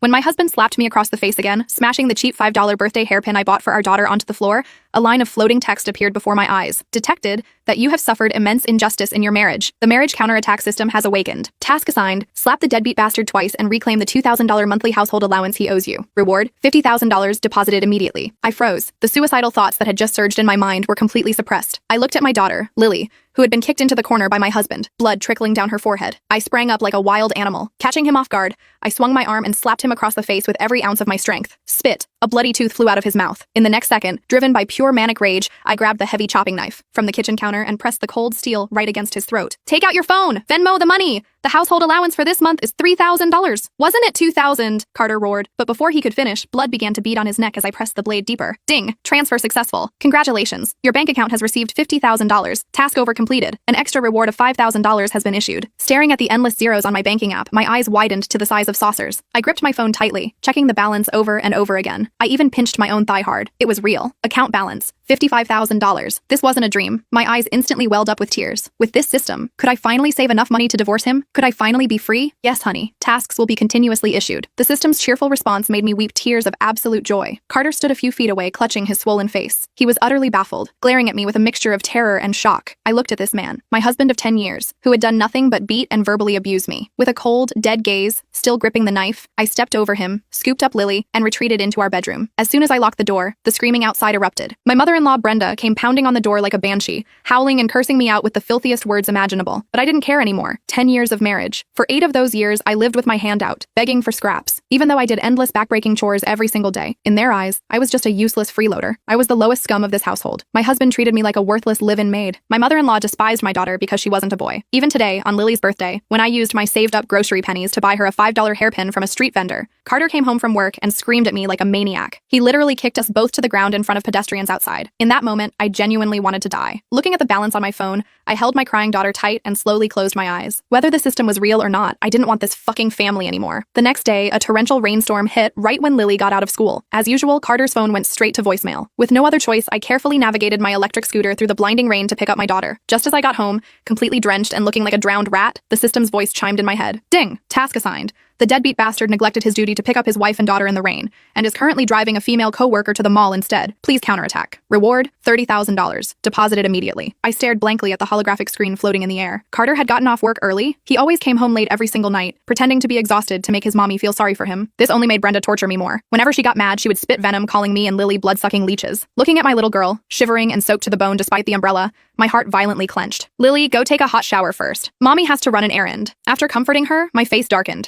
When my husband slapped me across the face again, smashing the cheap $5 birthday hairpin I bought for our daughter onto the floor, a line of floating text appeared before my eyes. Detected that you have suffered immense injustice in your marriage. The marriage counterattack system has awakened. Task assigned: slap the deadbeat bastard twice and reclaim the $2,000 monthly household allowance he owes you. Reward: $50,000 deposited immediately. I froze. The suicidal thoughts that had just surged in my mind were completely suppressed. I looked at my daughter, Lily, who had been kicked into the corner by my husband, blood trickling down her forehead. I sprang up like a wild animal. Catching him off guard, I swung my arm and slapped him across the face with every ounce of my strength. Spit. A bloody tooth flew out of his mouth. In the next second, driven by pure manic rage, I grabbed the heavy chopping knife from the kitchen counter and pressed the cold steel right against his throat. Take out your phone! Venmo the money! The household allowance for this month is $3,000. Wasn't it $2,000? Carter roared. But before he could finish, blood began to bead on his neck as I pressed the blade deeper. Ding! Transfer successful. Congratulations. Your bank account has received $50,000. Task over completed. An extra reward of $5,000 has been issued. Staring at the endless zeros on my banking app, my eyes widened to the size of saucers. I gripped my phone tightly, checking the balance over and over again. I even pinched my own thigh hard. It was real. Account balance: $55,000. This wasn't a dream. My eyes instantly welled up with tears. With this system, could I finally save enough money to divorce him? Could I finally be free? Yes, honey. Tasks will be continuously issued. The system's cheerful response made me weep tears of absolute joy. Carter stood a few feet away, clutching his swollen face. He was utterly baffled, glaring at me with a mixture of terror and shock. I looked at this man, my husband of 10 years, who had done nothing but beat and verbally abuse me. With a cold, dead gaze, still gripping the knife, I stepped over him, scooped up Lily, and retreated into our bedroom. As soon as I locked the door, the screaming outside erupted. My mother-in-law, Brenda, came pounding on the door like a banshee, howling and cursing me out with the filthiest words imaginable. But I didn't care anymore. 10 years of marriage. For 8 of those years, I lived with my hand out, begging for scraps, even though I did endless backbreaking chores every single day. In their eyes, I was just a useless freeloader. I was the lowest scum of this household. My husband treated me like a worthless live-in maid. My mother-in-law despised my daughter because she wasn't a boy. Even today, on Lily's birthday, when I used my saved-up grocery pennies to buy her a $5 hairpin from a street vendor, Carter came home from work and screamed at me like a maniac. He literally kicked us both to the ground in front of pedestrians outside. In that moment, I genuinely wanted to die. Looking at the balance on my phone, I held my crying daughter tight and slowly closed my eyes. Whether the system was real or not, I didn't want this fucking family anymore. The next day, a torrential rainstorm hit right when Lily got out of school. As usual, Carter's phone went straight to voicemail. With no other choice, I carefully navigated my electric scooter through the blinding rain to pick up my daughter. Just as I got home, completely drenched and looking like a drowned rat, the system's voice chimed in my head. Ding! Task assigned. The deadbeat bastard neglected his duty to pick up his wife and daughter in the rain, and is currently driving a female co-worker to the mall instead. Please counterattack. Reward: $30,000. Deposited immediately. I stared blankly at the holographic screen floating in the air. Carter had gotten off work early. He always came home late every single night, pretending to be exhausted to make his mommy feel sorry for him. This only made Brenda torture me more. Whenever she got mad, she would spit venom, calling me and Lily blood-sucking leeches. Looking at my little girl, shivering and soaked to the bone despite the umbrella, my heart violently clenched. Lily, go take a hot shower first. Mommy has to run an errand. After comforting her, my face darkened.